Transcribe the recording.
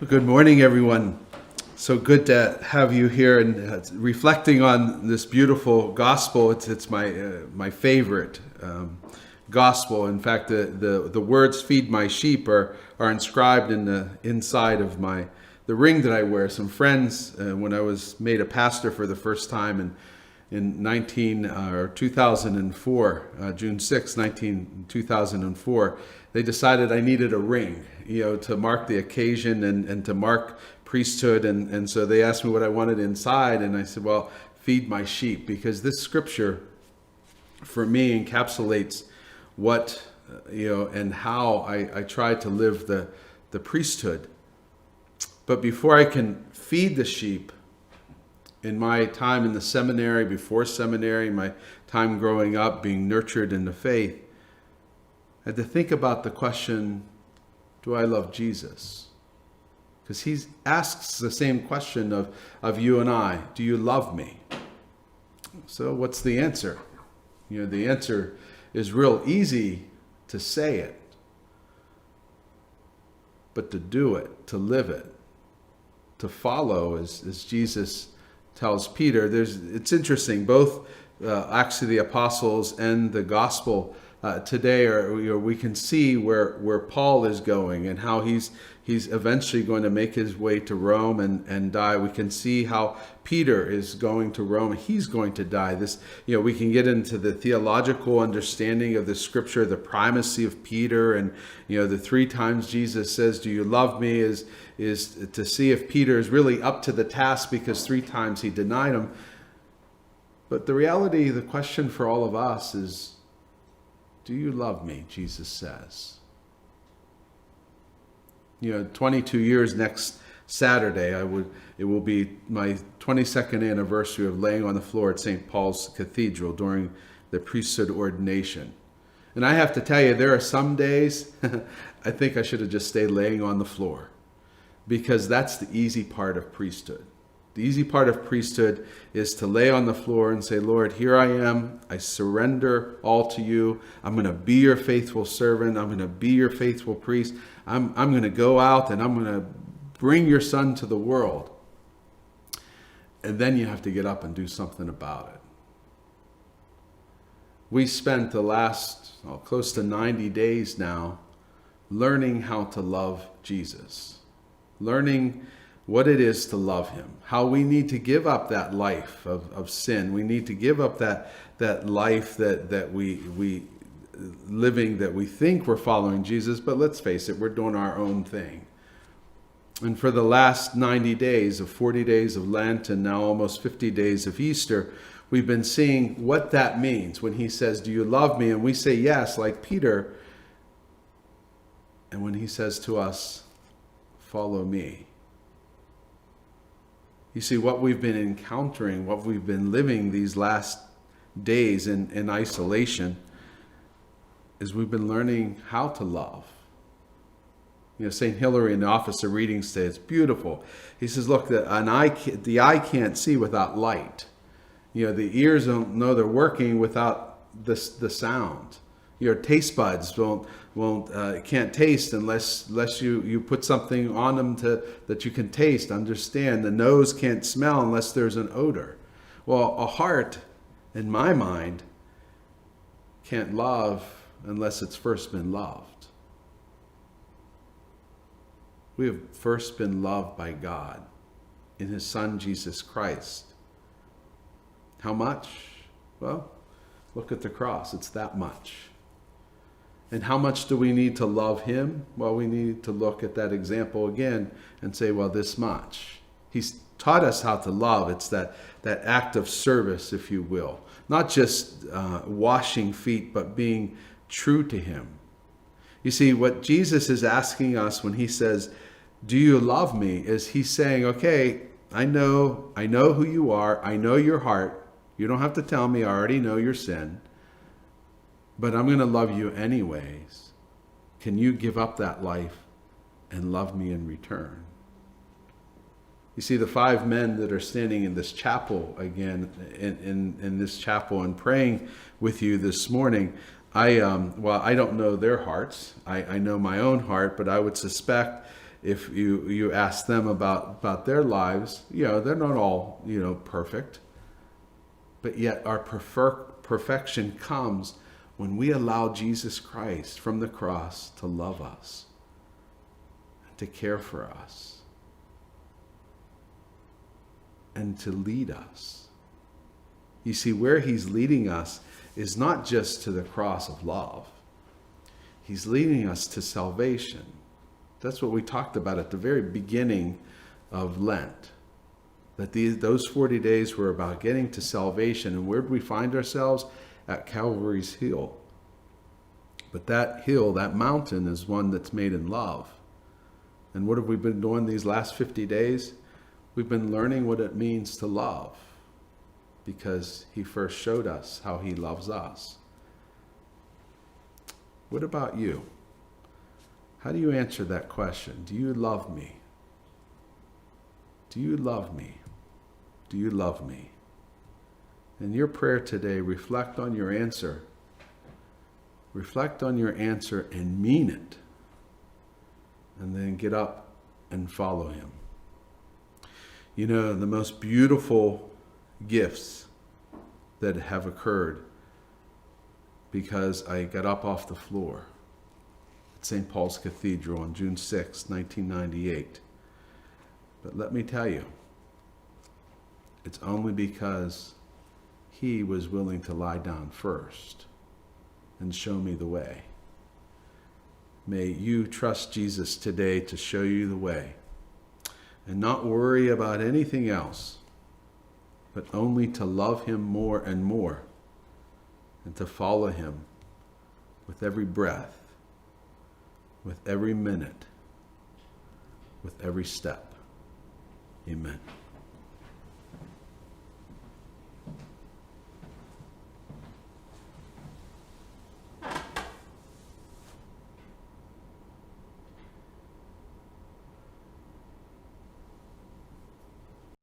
Good morning, everyone. So good to have you here and reflecting on this beautiful gospel. It's my favorite gospel. In fact, the words "feed my sheep" are inscribed in the inside of the ring that I wear. Some friends, when I was made a pastor for the first time in 2004, June 6, 2004, they decided I needed a ring, to mark the occasion and to mark priesthood. And so they asked me what I wanted inside. And I said, well, feed my sheep, because this scripture for me encapsulates what, and how I try to live the priesthood. But before I can feed the sheep, in my time in the seminary, before seminary, my time growing up, being nurtured in the faith, I had to think about the question, do I love Jesus? Because he asks the same question of you and I, do you love me? So what's the answer? The answer is real easy to say it, but to do it, to live it, to follow, as Jesus tells Peter. It's interesting, both Acts of the Apostles and the Gospel today are, we can see where Paul is going and how he's eventually going to make his way to Rome and die. We can see how Peter is going to Rome. He's going to die. We can get into the theological understanding of the scripture, the primacy of Peter, and the 3 times Jesus says, "Do you love me?" is to see if Peter is really up to the task, because 3 times he denied him. But the reality, the question for all of us is, do you love me? Jesus says. 22 years next Saturday, it will be my 22nd anniversary of laying on the floor at St. Paul's Cathedral during the priesthood ordination. And I have to tell you, there are some days I think I should have just stayed laying on the floor, because that's the easy part of priesthood. The easy part of priesthood is to lay on the floor and say, Lord, here I am. I surrender all to you. I'm going to be your faithful servant. I'm going to be your faithful priest. I'm going to go out and I'm going to bring your son to the world. And then you have to get up and do something about it. We spent the last close to 90 days now learning how to love Jesus, learning what it is to love him, how we need to give up that life of sin. We need to give up that life that we living, that we think we're following Jesus, but let's face it, we're doing our own thing. And for the last 90 days of 40 days of Lent and now almost 50 days of Easter, we've been seeing what that means when he says, do you love me? And we say yes, like Peter. And when he says to us, follow me. You see, what we've been encountering, what we've been living these last days in isolation, is we've been learning how to love. St. Hilary in the Office of Reading says, it's beautiful. He says, look, the eye can't see without light. The ears don't know they're working without the sound. Your taste buds can't taste unless you put something on them that you can taste, understand. The nose can't smell unless there's an odor. Well, a heart, in my mind, can't love unless it's first been loved. We have first been loved by God in his Son, Jesus Christ. How much? Well, look at the cross. It's that much. And how much do we need to love him? Well, we need to look at that example again and say, well, this much. He's taught us how to love. It's that act of service, if you will. Not just washing feet, but being true to him. You see, what Jesus is asking us when he says, do you love me? Is he's saying, okay, I know who you are. I know your heart. You don't have to tell me. I already know your sin. But I'm going to love you anyways. Can you give up that life and love me in return? You see, the 5 men that are standing in this chapel again, in this chapel and praying with you this morning, I don't know their hearts. I know my own heart, but I would suspect if you ask them about their lives, they're not all, perfect. But yet our perfection comes when we allow Jesus Christ from the cross to love us and to care for us and to lead us. You see, where he's leading us is not just to the cross of love. He's leading us to salvation. That's what we talked about at the very beginning of Lent. That those 40 days were about getting to salvation. And where do we find ourselves? At Calvary's hill. But that hill, that mountain, is one that's made in love. And what have we been doing these last 50 days? We've been learning what it means to love. Because he first showed us how he loves us. What about you? How do you answer that question? Do you love me? Do you love me? Do you love me? In your prayer today, reflect on your answer. Reflect on your answer and mean it. And then get up and follow him. The most beautiful gifts that have occurred because I got up off the floor at St. Paul's Cathedral on June 6, 1998. But let me tell you, it's only because he was willing to lie down first and show me the way. May you trust Jesus today to show you the way and not worry about anything else, but only to love him more and more and to follow him with every breath, with every minute, with every step. Amen.